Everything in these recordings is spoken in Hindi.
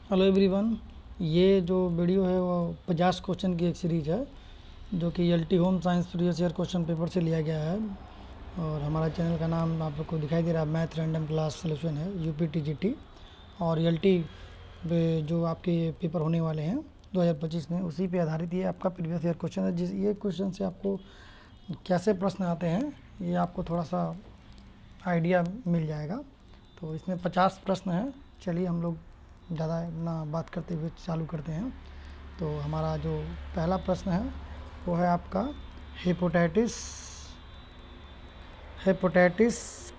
हेलो एवरीवन, ये जो वीडियो है वो 50 क्वेश्चन की एक सीरीज़ है जो कि LT home science previous year question paper से लिया गया है। और हमारा चैनल का नाम आप लोग को दिखाई दे रहा है, मैथ रैंडम क्लास सॉल्यूशन है, यूपीटीजीटी। और एलटी जो आपके पेपर होने वाले हैं 2025 में, उसी पे आधारित ये आपका प्रीवियस ईयर क्वेश्चन है। जिस ये क्वेश्चन से आपको कैसे प्रश्न आते हैं ये आपको थोड़ा सा आइडिया मिल जाएगा। तो इसमें 50 प्रश्न हैं। चलिए हम लोग ज़्यादा ना बात करते हुए चालू करते हैं। तो हमारा जो पहला प्रश्न है वो है आपका हेपेटाइटिस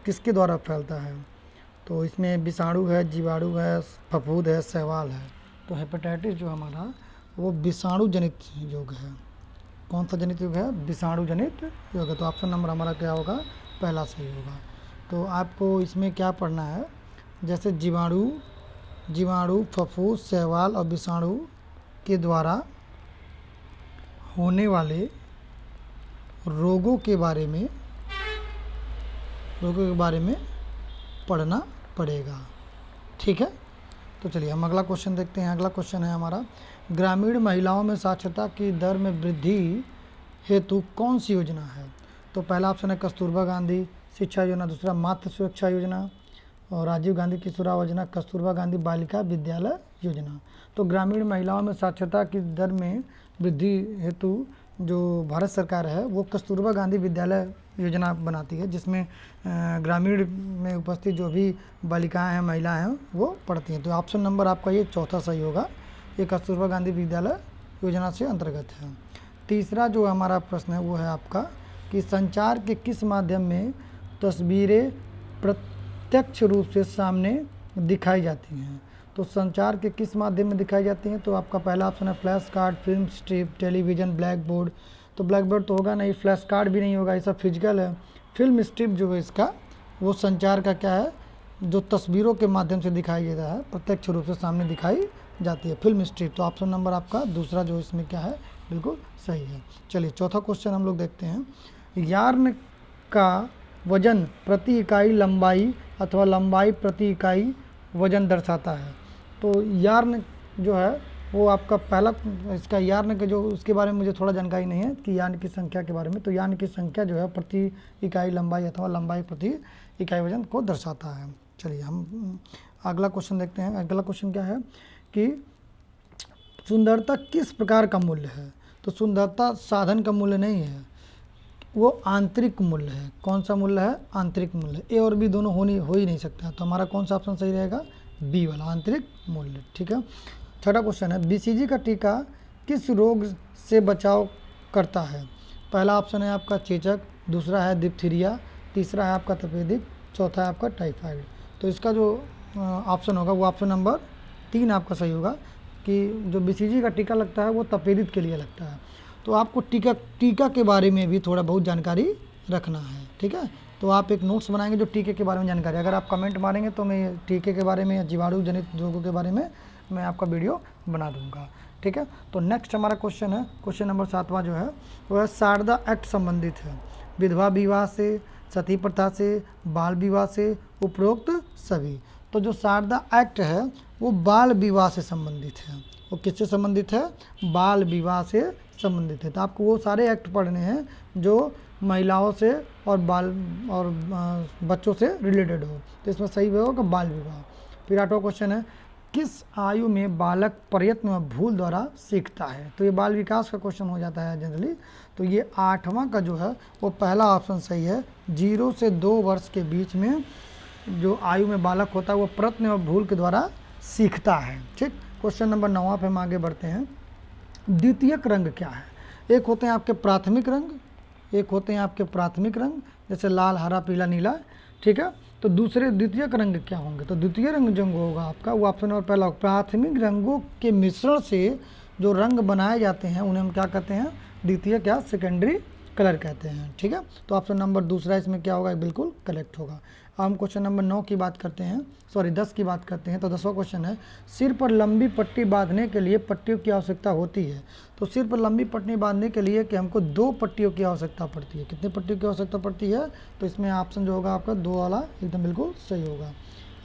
किसके द्वारा फैलता है। तो इसमें विषाणु है, जीवाणु है, फफूंद है, शैवाल है। तो हेपेटाइटिस जो हमारा वो विषाणु जनित रोग है। कौन सा जनित रोग है? विषाणु जनित रोग है। तो ऑप्शन नंबर हमारा क्या होगा? पहला सही होगा। तो आपको इसमें क्या पढ़ना है? जैसे जीवाणु, फफूंद, शैवाल और विषाणु के द्वारा होने वाले रोगों के बारे में पढ़ना पड़ेगा। ठीक है, तो चलिए हम अगला क्वेश्चन देखते हैं। अगला क्वेश्चन है हमारा, ग्रामीण महिलाओं में साक्षरता की दर में वृद्धि हेतु कौन सी योजना है। तो पहला ऑप्शन है कस्तूरबा गांधी शिक्षा योजना, दूसरा मातृ सुरक्षा योजना, और राजीव गांधी किशोर योजना, कस्तूरबा गांधी बालिका विद्यालय योजना। तो ग्रामीण महिलाओं में साक्षरता की दर में वृद्धि हेतु जो भारत सरकार है वो कस्तूरबा गांधी विद्यालय योजना बनाती है, जिसमें ग्रामीण में उपस्थित जो भी बालिकाएं हैं, महिलाएं हैं, वो पढ़ती हैं। तो ऑप्शन नंबर आपका ये चौथा सही होगा। ये कस्तूरबा गांधी विद्यालय योजना से अंतर्गत है। तीसरा जो हमारा प्रश्न है वो है आपका कि संचार के किस माध्यम में तस्वीरें प्रत्यक्ष रूप से सामने दिखाई जाती हैं। तो संचार के किस माध्यम में दिखाई जाती हैं? तो आपका पहला ऑप्शन है flash card, film strip, television, black board. तो ब्लैक बोर्ड तो होगा नहीं, फ्लैश कार्ड भी नहीं होगा, ये सब फिजिकल है। फिल्म स्ट्रिप जो है इसका वो संचार का क्या है, जो तस्वीरों के माध्यम से दिखाई देता है, प्रत्यक्ष रूप से सामने दिखाई जाती है फिल्म स्ट्रिप। तो ऑप्शन नंबर आपका दूसरा जो इसमें क्या है, बिल्कुल सही है। चलिए चौथा क्वेश्चन हम लोग देखते हैं। यार्न का वजन प्रति इकाई लंबाई अथवा लंबाई प्रति इकाई वजन दर्शाता है। तो यार्न जो है वो आपका पहला, इसका यार्न के जो उसके बारे में मुझे थोड़ा जानकारी नहीं है कि यार्न की संख्या के बारे में। तो यार्न की संख्या जो है प्रति इकाई लंबाई अथवा लंबाई प्रति इकाई वजन को दर्शाता है। चलिए हम अगला क्वेश्चन देखते हैं। अगला क्वेश्चन क्या है कि सुंदरता किस प्रकार का मूल्य है। तो सुंदरता साधन का मूल्य नहीं है, वो आंतरिक मूल्य है। कौन सा मूल्य है? आंतरिक मूल्य। ए और बी दोनों हो ही नहीं सकता। तो हमारा कौन सा ऑप्शन सही रहेगा? बी वाला, आंतरिक मूल्य। ठीक है। छठा क्वेश्चन है, बीसीजी का टीका किस रोग से बचाव करता है। पहला ऑप्शन है आपका चेचक, दूसरा है डिप्थीरिया, तीसरा है आपका तपेदिक, चौथा है आपका टाइफाइड। तो इसका जो ऑप्शन होगा वो ऑप्शन नंबर 3 आपका सही होगा कि जो बीसीजी का टीका लगता है वो तपेदिक के लिए लगता है। तो आपको टीका के बारे में भी थोड़ा बहुत जानकारी रखना है। ठीक है, तो आप एक नोट्स बनाएंगे जो टीके के बारे में जानकारी, अगर आप कमेंट मारेंगे तो मैं टीके के बारे में या जीवाणु जनित रोगों के बारे में मैं आपका वीडियो बना दूंगा। ठीक है, तो नेक्स्ट हमारा क्वेश्चन है, क्वेश्चन नंबर 7वां जो है वह शारदा एक्ट संबंधित है। विधवा विवाह से, सती प्रथा से, बाल विवाह से, उपरोक्त सभी। तो जो शारदा एक्ट है वो बाल विवाह से संबंधित है। वो किससे संबंधित है? बाल विवाह से संबंधित है। तो आपको वो सारे एक्ट पढ़ने हैं जो महिलाओं से और बच्चों से रिलेटेड हो। तो इसमें सही होगा बाल विवाह। फिर 8वां क्वेश्चन है, किस आयु में बालक प्रयत्न व भूल द्वारा सीखता है। तो ये बाल विकास का क्वेश्चन हो जाता है जनरली। तो ये 8वां का जो है वो पहला ऑप्शन सही है। 0 से 2 वर्ष के बीच में जो आयु में बालक होता है वो प्रयत्न व भूल के द्वारा सीखता है। ठीक, क्वेश्चन नंबर 9 पे हम आगे बढ़ते हैं। द्वितीयक रंग क्या है? एक होते हैं आपके प्राथमिक रंग, एक होते हैं आपके प्राथमिक रंग जैसे लाल, हरा, पीला, नीला। ठीक है, तो दूसरे द्वितीयक रंग क्या होंगे? तो द्वितीय रंग जो होगा आपका वो ऑप्शन नंबर पहला। प्राथमिक रंगों के मिश्रण से जो रंग बनाए जाते हैं उन्हें हम क्या कहते हैं? द्वितीय क्या? सेकेंडरी कलर कहते हैं। ठीक है, तो ऑप्शन नंबर दूसरा इसमें क्या होगा? बिल्कुल करेक्ट होगा। अब हम क्वेश्चन नंबर 9 की बात करते हैं, 10 की बात करते हैं। तो 10वां क्वेश्चन है, सिर पर लंबी पट्टी बांधने के लिए पट्टियों की आवश्यकता होती है। तो सिर पर लंबी पट्टी बांधने के लिए कि हमको 2 पट्टियों की आवश्यकता पड़ती है। कितनी पट्टियों की आवश्यकता पड़ती है? तो इसमें ऑप्शन जो होगा आपका 2 वाला एकदम बिल्कुल सही होगा।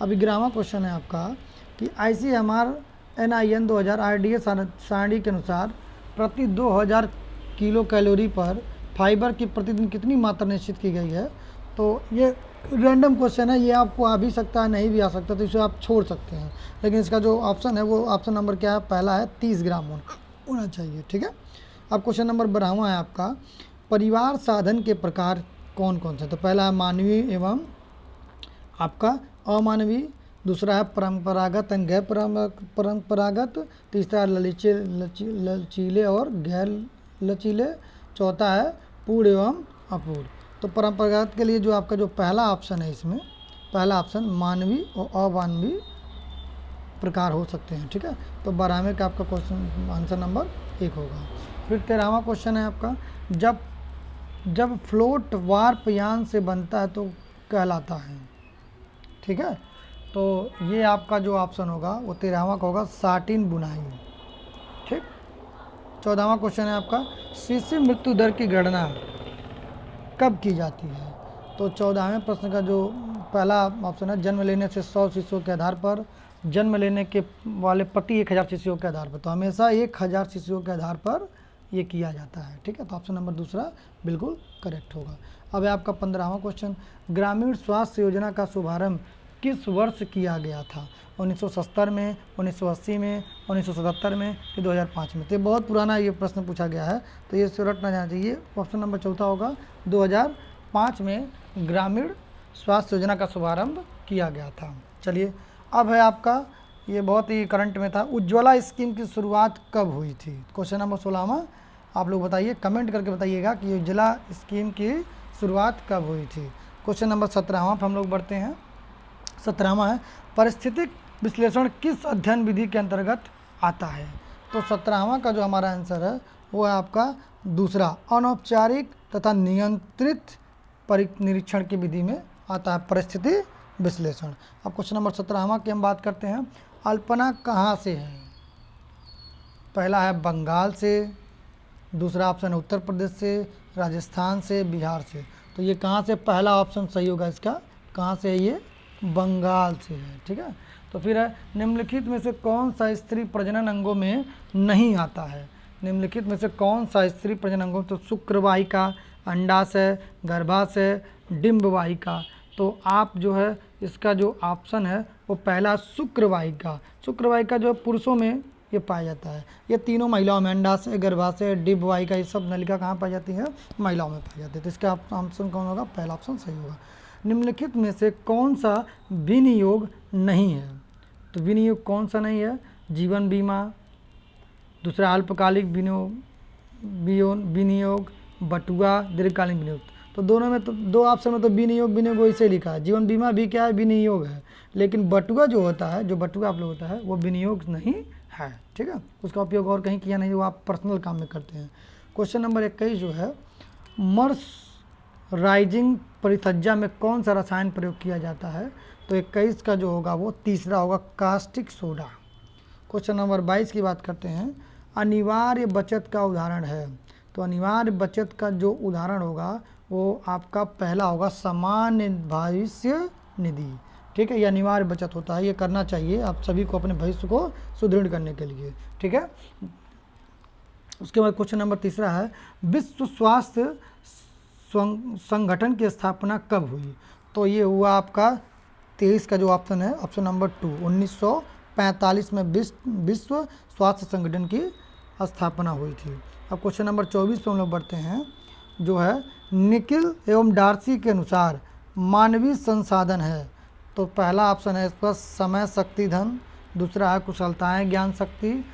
अब 11वां क्वेश्चन है आपका कि आईसीएमआर NIN 2000 RDA सारणी के अनुसार प्रति 2000 किलो कैलोरी पर फाइबर की प्रतिदिन कितनी मात्रा निश्चित की गई है। तो ये रैंडम क्वेश्चन है, ये आपको आ भी सकता है, नहीं भी आ सकता, तो इसे आप छोड़ सकते हैं। लेकिन इसका जो ऑप्शन है वो ऑप्शन नंबर क्या है, पहला है 30 ग्राम होना चाहिए। ठीक है। अब क्वेश्चन नंबर 12वां है आपका, परिवार साधन के प्रकार कौन कौन से। तो पहला है मानवीय एवं आपका अमानवीय, दूसरा है परंपरागत एंड गैर परंपरागत, तीसरा लचीले और गैर लचीले, चौथा है पूर्ण एवं अपूर्ण। तो परंपरागत के लिए जो आपका जो पहला ऑप्शन है, इसमें पहला ऑप्शन मानवीय और अमानवीय प्रकार हो सकते हैं। ठीक है। तो 12वें का आपका क्वेश्चन आंसर नंबर 1 होगा। फिर 13वां क्वेश्चन है आपका, जब फ्लोट वार्प यान से बनता है तो कहलाता है। ठीक है। तो ये आपका जो ऑप्शन होगा वो 13वां का होगा साटिन बुनाई। ठीक। 14वां क्वेश्चन है आपका, शिशु मृत्यु दर की गणना कब की जाती है। तो 14वें प्रश्न का जो पहला ऑप्शन है, जन्म लेने से 100 शिशुओं के आधार पर, जन्म लेने के वाले प्रति 1000 शिशुओं के आधार पर। तो हमेशा 1000 शिशुओं के आधार पर ये किया जाता है। ठीक है। तो ऑप्शन नंबर दूसरा बिल्कुल करेक्ट होगा। अब है आपका 15वां क्वेश्चन, ग्रामीण स्वास्थ्य योजना का शुभारंभ किस वर्ष किया गया था। 1970 में, 1980 में, 1977 में, या 2005 में। तो ये बहुत पुराना ये प्रश्न पूछा गया है, तो ये रटना जाना चाहिए। ऑप्शन नंबर चौथा होगा 2005 में ग्रामीण स्वास्थ्य योजना का शुभारंभ किया गया था। चलिए, अब है आपका ये बहुत ही करंट में था, उज्ज्वला स्कीम की शुरुआत कब हुई थी। क्वेश्चन नंबर 16वां, आप लोग बताइए, कमेंट करके बताइएगा कि उज्ज्वला स्कीम की शुरुआत कब हुई थी। क्वेश्चन नंबर 17वां पर हम लोग बढ़ते हैं। 17वां है, पारिस्थितिक विश्लेषण किस अध्ययन विधि के अंतर्गत आता है। तो 17वां का जो हमारा आंसर है वो है आपका दूसरा, अनौपचारिक तथा नियंत्रित निरीक्षण की विधि में आता है परिस्थिति विश्लेषण। अब क्वेश्चन नंबर 17वां की हम बात करते हैं, अल्पना कहाँ से है। पहला है बंगाल से, दूसरा ऑप्शन है उत्तर प्रदेश से, राजस्थान से, बिहार से। तो ये कहाँ से, पहला ऑप्शन सही होगा इसका, कहाँ से है ये, बंगाल से है। ठीक है। तो फिर है, निम्नलिखित में से कौन सा स्त्री प्रजनन अंगों में नहीं आता है। निम्नलिखित में से कौन सा स्त्री प्रजनन अंगों, तो शुक्रवाहिका, अंडाशय, गर्भाशय, डिंबवाहिका। तो आप जो है इसका जो ऑप्शन है वो पहला शुक्रवाहिका। शुक्रवाहिका जो है पुरुषों में ये पाया जाता है, ये तीनों महिलाओं में, अंडाशय, गर्भाशय, डिंबवाहिका, ये सब नलिका कहाँ पाई जाती है, महिलाओं में पाई जाती है। तो इसका ऑप्शन कौन होगा, पहला ऑप्शन सही होगा। निम्नलिखित में से कौन सा विनियोग नहीं है। तो विनियोग कौन सा नहीं है, जीवन बीमा, दूसरा अल्पकालिक विनियोग, बटुआ, दीर्घकालीन विनियोग। तो दोनों में तो दो ऑप्शन में तो विनियोग वैसे लिखा है, जीवन बीमा भी क्या है, विनियोग है, लेकिन बटुआ जो होता है, जो बटुआ आप लोग होता है वो विनियोग नहीं है। ठीक है। उसका उपयोग और कहीं किया नहीं, वो आप पर्सनल काम में करते हैं। क्वेश्चन नंबर 21 जो है, मर्सराइजिंग परिसज्जा में कौन सा रसायन प्रयोग किया जाता है। तो 21 का जो होगा वो तीसरा होगा, कास्टिक सोडा। क्वेश्चन नंबर 22 की बात करते हैं, अनिवार्य बचत का उदाहरण है। तो अनिवार्य बचत का जो उदाहरण होगा वो आपका पहला होगा, सामान्य भविष्य निधि। ठीक है। ये अनिवार्य बचत होता है, ये करना चाहिए आप सभी को अपने भविष्य को सुदृढ़ करने के लिए। ठीक है। उसके बाद क्वेश्चन नंबर तीसरा है, विश्व स्वास्थ्य संगठन की स्थापना कब हुई। तो ये हुआ आपका 23 का जो ऑप्शन है, ऑप्शन नंबर 2, 1945 में विश्व स्वास्थ्य संगठन की स्थापना हुई थी। अब क्वेश्चन नंबर 24 पे हम लोग बढ़ते हैं, जो है निकिल एवं डार्सी के अनुसार मानवीय संसाधन है। तो पहला ऑप्शन है इस पर समय, शक्ति, धन, दूसरा है कुशलताएं, ज्ञान, शक्ति,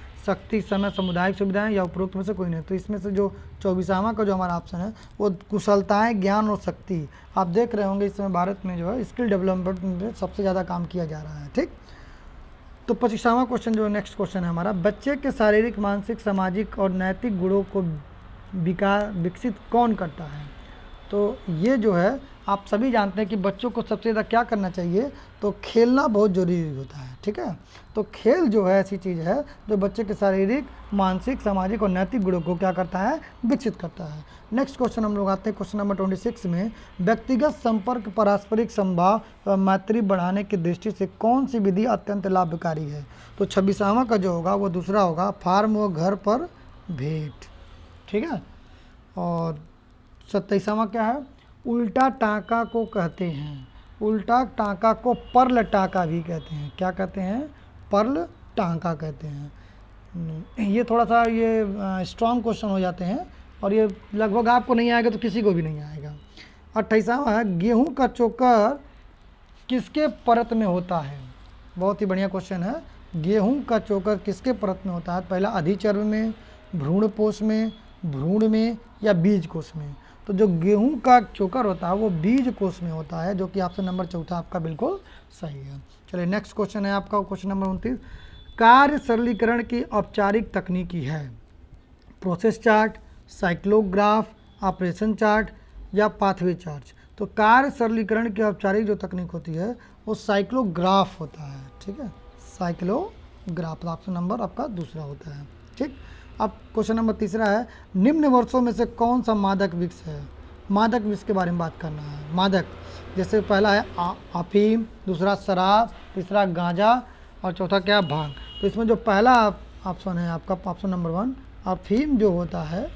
समय, सामुदायिक सुविधाएं, या उपरोक्त में से कोई नहीं। तो इसमें से जो 24वां का जो हमारा ऑप्शन है वो कुशलताएं, ज्ञान और शक्ति। आप देख रहे होंगे इस समय भारत में जो है स्किल डेवलपमेंट में सबसे ज़्यादा काम किया जा रहा है। ठीक। तो 25वां क्वेश्चन जो नेक्स्ट क्वेश्चन है हमारा, बच्चे के शारीरिक, मानसिक, सामाजिक और नैतिक गुणों को विकसित कौन करता है। तो ये जो है आप सभी जानते हैं कि बच्चों को सबसे ज़्यादा क्या करना चाहिए, तो खेलना बहुत ज़रूरी होता है, ठीक है। तो खेल जो है ऐसी चीज़ है जो बच्चे के शारीरिक, मानसिक, सामाजिक और नैतिक गुणों को क्या करता है, विकसित करता है। नेक्स्ट क्वेश्चन हम लोग आते हैं क्वेश्चन नंबर 26 में, व्यक्तिगत संपर्क, पारस्परिक संभाव व मैत्री बढ़ाने की दृष्टि से कौन सी विधि अत्यंत लाभकारी है। तो 26वां का जो होगा वो दूसरा होगा, फार्म व घर पर भेंट, ठीक है। और 27वां क्या है, उल्टा टाँका को कहते हैं, उल्टा टाँका को पर्ल टाँका भी कहते हैं। क्या कहते हैं, पर्ल टाँका कहते हैं। ये थोड़ा सा ये स्ट्रॉन्ग क्वेश्चन हो जाते हैं और ये लगभग आपको नहीं आएगा तो किसी को भी नहीं आएगा। 28वां है, गेहूं का चोकर किसके परत में होता है। बहुत ही बढ़िया क्वेश्चन है, गेहूं का चोकर किसके परत में होता है। पहला अधिचर्म में, भ्रूणपोष में, भ्रूण में या बीज कोश में। तो जो गेहूं का चोकर होता है वो बीज कोश में होता है, जो कि ऑप्शन नंबर चौथा आपका बिल्कुल सही है। चलिए नेक्स्ट क्वेश्चन है आपका क्वेश्चन नंबर 29, कार्य सरलीकरण की औपचारिक तकनीकी है, प्रोसेस चार्ट, साइक्लोग्राफ, ऑपरेशन चार्ट या पाथवे चार्ट। तो कार्य सरलीकरण की औपचारिक जो तकनीक होती है वो साइक्लोग्राफ होता है, ठीक है, साइक्लोग्राफ। ऑप्शन नंबर आपका दूसरा होता है, ठीक। अब क्वेश्चन नंबर तीसरा है, निम्न वर्षों में से कौन सा मादक वृक्ष है। मादक वृक्ष के बारे में बात करना है। मादक जैसे पहला है अफीम, दूसरा शराब, तीसरा गांजा और चौथा क्या, भांग। तो इसमें जो पहला ऑप्शन है आपका ऑप्शन नंबर 1, अफीम जो होता है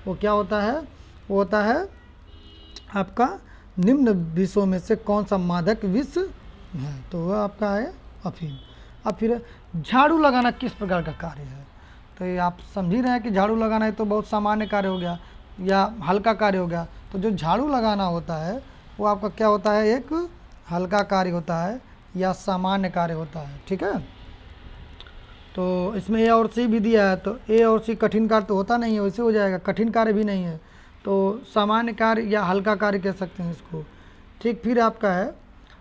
वो क्या होता है, वो होता है आपका निम्न विषयों में से कौन सा मादक विष है, तो वह आपका है अफीम। अब फिर झाड़ू लगाना किस प्रकार का कार्य है। तो ये आप समझ ही रहे हैं कि झाड़ू लगाना है तो बहुत सामान्य कार्य हो गया या हल्का कार्य हो गया। तो जो झाड़ू लगाना होता है वो आपका क्या होता है, एक हल्का कार्य होता है या सामान्य कार्य होता है, ठीक है। तो इसमें ए और सी भी दिया है, तो ए और सी कठिन कार्य तो होता नहीं है, वैसे हो जाएगा, कठिन कार्य भी नहीं है, तो सामान्य कार्य या हल्का कार्य कह सकते हैं इसको, ठीक। फिर आपका है,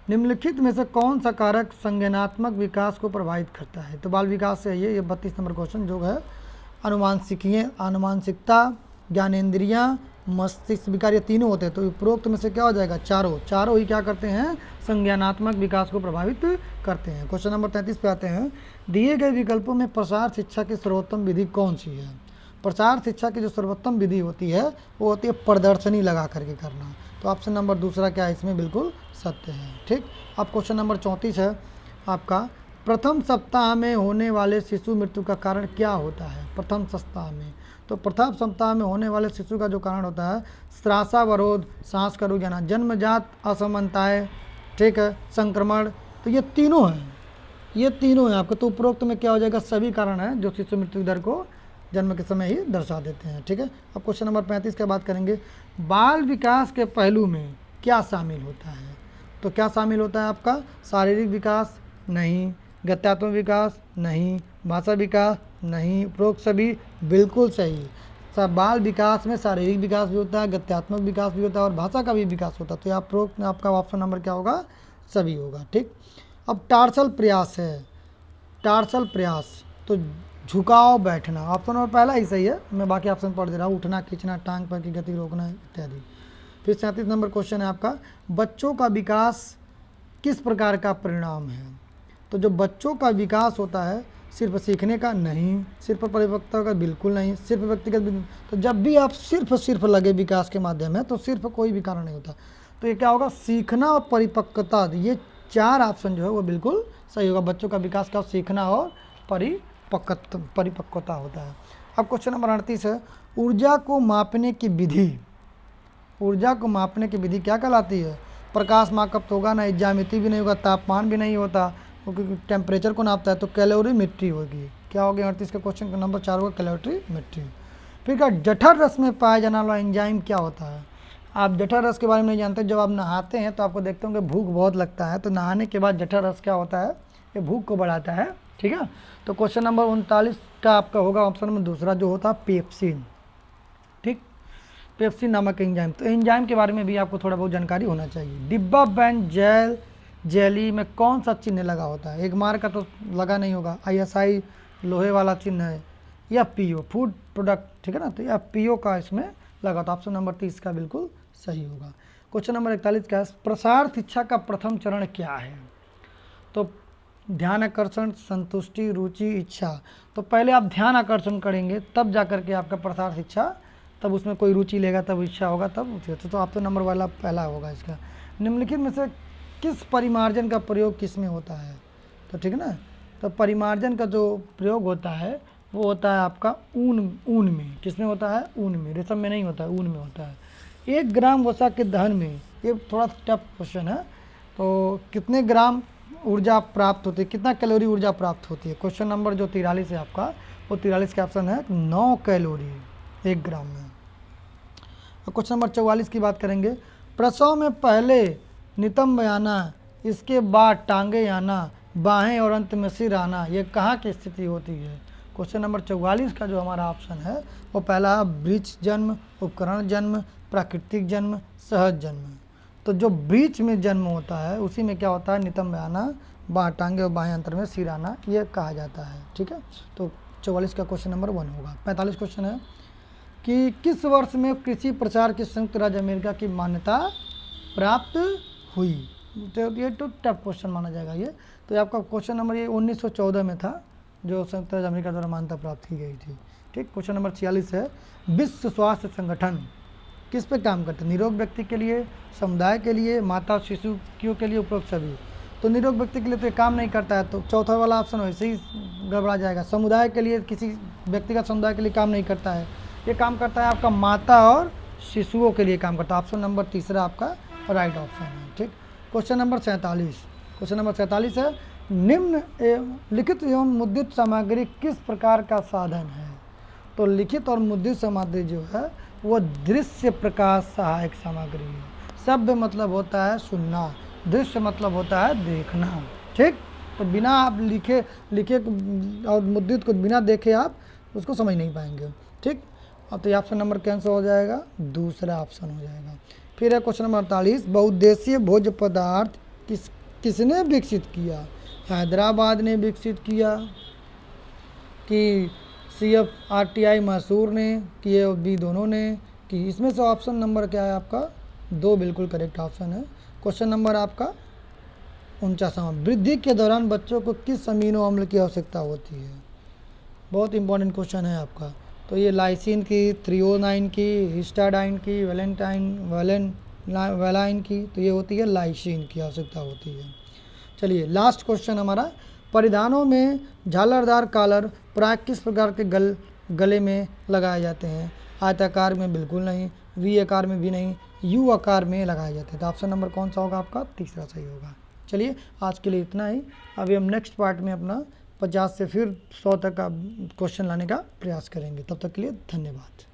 निम्नलिखित में से कौन सा कारक संज्ञानात्मक विकास को प्रभावित करता है। तो बाल विकास से ये 32 नंबर क्वेश्चन जो है, अनुमानसिकता, ज्ञानेंद्रियाँ, मस्तिष्क विकार, ये तीनों होते हैं। तो उपरोक्त में से क्या हो जाएगा, चारों ही क्या करते हैं, संज्ञानात्मक विकास को प्रभावित करते हैं। क्वेश्चन नंबर 33 पे आते हैं, दिए गए विकल्पों में प्रसार शिक्षा की सर्वोत्तम विधि कौन सी है। प्रसार शिक्षा की जो सर्वोत्तम विधि होती है वो होती है प्रदर्शनी लगा करके करना। तो ऑप्शन नंबर दूसरा क्या है, इसमें बिल्कुल सत्य है, ठीक। अब क्वेश्चन नंबर 34 है आपका, प्रथम सप्ताह में होने वाले शिशु मृत्यु का कारण क्या होता है। प्रथम सप्ताह में, तो प्रथम सप्ताह में होने वाले शिशु का जो कारण होता है, श्वासावरोध, सांस का रुक जाना, जन्मजात असमानताएं, ठीक है, संक्रमण। तो ये तीनों हैं आपके। तो उपरोक्त में क्या हो जाएगा, सभी कारण हैं जो शिशु मृत्यु दर को जन्म के समय ही दर्शा देते हैं, ठीक है। अब क्वेश्चन नंबर 35 की बात करेंगे, बाल विकास के पहलू में क्या शामिल होता है। तो क्या शामिल होता है आपका, शारीरिक विकास नहीं, गत्यात्मक विकास नहीं, भाषा विकास नहीं, उपरोक्त सभी बिल्कुल सही। सब बाल विकास में शारीरिक विकास भी होता है, गत्यात्मक विकास भी होता है और भाषा का भी विकास होता है। तो आप उपरोक्त में आपका ऑप्शन नंबर क्या होगा, सभी होगा, ठीक। अब टार्सल प्रयास है, टार्सल प्रयास तो झुकाव, बैठना, ऑप्शन नंबर पहला ही सही है, मैं बाकी ऑप्शन पढ़ दे रहा हूँ, उठना, खींचना, टांग पर की गति रोकना इत्यादि। फिर 37 नंबर क्वेश्चन है आपका, बच्चों का विकास किस प्रकार का परिणाम है। तो जो बच्चों का विकास होता है सिर्फ सीखने का नहीं, सिर्फ परिपक्वता का बिल्कुल नहीं, सिर्फ व्यक्तिगत। तो जब भी आप सिर्फ लगे विकास के माध्यम है तो सिर्फ कोई भी कारण नहीं होता। तो ये क्या होगा, सीखना और परिपक्वता, ये 4 ऑप्शन जो है वो बिल्कुल सही होगा। बच्चों का विकास का सीखना और परिपक्वता होता है। अब क्वेश्चन नंबर 38 है, ऊर्जा को मापने की विधि, ऊर्जा को मापने की विधि क्या कहलाती है। प्रकाश मापक तो होगा नहीं, ज्यामिति भी नहीं होगा, तापमान भी नहीं होता, क्योंकि टेम्परेचर को नापता है, तो कैलोरीमेट्री होगी। क्या होगी 38 का क्वेश्चन का नंबर 4 होगा, कैलोरीमेट्री। फिर क्या, जठर रस में पाया जाने वाला एंजाइम क्या होता है। आप जठर रस के बारे में नहीं जानते, जब आप नहाते हैं तो आपको देखते होंगे भूख बहुत लगता है, तो नहाने के बाद जठर रस क्या होता है, ये भूख को बढ़ाता है, ठीक है। तो क्वेश्चन नंबर 39 का आपका होगा ऑप्शन नंबर दूसरा जो होता है पेप्सिन, ठीक, पेप्सिन नामक एंजाइम। तो एंजाइम के बारे में भी आपको थोड़ा बहुत जानकारी होना चाहिए। डिब्बा बैंड जेल जेली में कौन सा चिन्ह लगा होता है। एक मार्क का तो लगा नहीं होगा, ISI लोहे वाला चिन्ह है, या PO फूड प्रोडक्ट, ठीक है ना। तो या PO का इसमें लगा, तो ऑप्शन नंबर 30 का बिल्कुल सही होगा। क्वेश्चन नंबर 41 क्या है, प्रसार शिक्षा का प्रथम चरण क्या है? तो ध्यान आकर्षण, संतुष्टि, रुचि, इच्छा। तो पहले आप ध्यान आकर्षण करेंगे तब जा कर के आपका प्रसार शिक्षा, तब उसमें कोई रुचि लेगा, तब इच्छा होगा, तब तो आप तो नंबर वाला पहला होगा इसका। निम्नलिखित में से किस परिमार्जन का प्रयोग किस में होता है? तो ठीक है ना, तो परिमार्जन का जो प्रयोग होता है वो होता है आपका ऊन में। किस में होता है? ऊन में। रेशम में नहीं होता है, ऊन में होता है। 1 ग्राम वसा के दहन में, ये थोड़ा टफ क्वेश्चन है, तो कितने ग्राम ऊर्जा प्राप्त होती है, कितना कैलोरी ऊर्जा प्राप्त होती है? क्वेश्चन नंबर जो 43 है आपका, वो 43 का ऑप्शन है 9 कैलोरी 1 ग्राम में। और क्वेश्चन नंबर 44 की बात करेंगे, प्रसव में पहले नितंब आना, इसके बाद टांगे आना, बाहें और अंत में सिर आना, ये कहाँ की स्थिति होती है? क्वेश्चन नंबर 44 का जो हमारा ऑप्शन है वो पहला ब्रीच जन्म, उपकरण जन्म, प्राकृतिक जन्म, सहज जन्म। तो जो ब्रीच में जन्म होता है उसी में क्या होता है? नितंब आना, बाह टांगे और बाहें अंतर में सिर आना, ये कहा जाता है। ठीक है, तो 44 का क्वेश्चन नंबर 1 होगा। 45 क्वेश्चन है कि किस वर्ष में कृषि प्रचार की संयुक्त राज्य अमेरिका की मान्यता प्राप्त हुई? तो ये तो टफ क्वेश्चन माना जाएगा ये। तो आपका क्वेश्चन नंबर ये 1914 में था, जो संयुक्त राज्य अमेरिका द्वारा मान्यता प्राप्त की गई थी। ठीक, क्वेश्चन नंबर 46 है, विश्व स्वास्थ्य संगठन किस पे काम करते हैं? निरोग व्यक्ति के लिए, समुदाय के लिए, माता और शिशु के लिए, उपरोक्त सभी। तो निरोग व्यक्ति के लिए तो ये काम नहीं करता है, तो चौथा वाला ऑप्शन वैसे ही गड़बड़ा जाएगा। समुदाय के लिए, किसी व्यक्तिगत समुदाय के लिए काम नहीं करता है, ये काम करता है आपका माता और शिशुओं के लिए काम करता है। ऑप्शन नंबर तीसरा आपका राइट ऑप्शन है। ठीक, क्वेश्चन नंबर 47, क्वेश्चन नंबर 47 है, निम्न लिखित एवं मुद्रित सामग्री किस प्रकार का साधन है? तो लिखित और मुद्रित सामग्री जो है वो दृश्य प्रकाश सहायक सामग्री है। शब्द मतलब होता है सुनना, दृश्य मतलब होता है देखना। ठीक, तो बिना आप लिखे और मुद्रित को बिना देखे आप उसको समझ नहीं पाएंगे। ठीक, अब तो ये ऑप्शन नंबर कैंसिल हो जाएगा, दूसरा ऑप्शन हो जाएगा। फिर है क्वेश्चन नंबर 48, बहुउद्देशीय भोज्य पदार्थ किसने विकसित किया? हैदराबाद ने विकसित किया कि CFRTI मैसूर ने, कि ये भी दोनों ने, कि इसमें से ऑप्शन नंबर क्या है आपका? 2 बिल्कुल करेक्ट ऑप्शन है। क्वेश्चन नंबर आपका 49, वृद्धि के दौरान बच्चों को किस अमीनो अम्ल की आवश्यकता होती है? बहुत इंपॉर्टेंट क्वेश्चन है आपका। तो ये लाइसिन की, थ्रियोनाइन की, हिस्टाडाइन की, वेलाइन की, तो ये होती है लाइसिन की आवश्यकता होती है। चलिए लास्ट क्वेश्चन हमारा, परिधानों में झालरदार कॉलर प्राय किस प्रकार के गले में लगाए जाते हैं? आयताकार में बिल्कुल नहीं, वी आकार में भी नहीं, यू आकार में लगाए जाते हैं। तो ऑप्शन नंबर कौन सा होगा आपका? तीसरा सही होगा। चलिए आज के लिए इतना ही। अभी हम नेक्स्ट पार्ट में अपना 50 से फिर 100 तक का क्वेश्चन लाने का प्रयास करेंगे। तब तक के लिए धन्यवाद।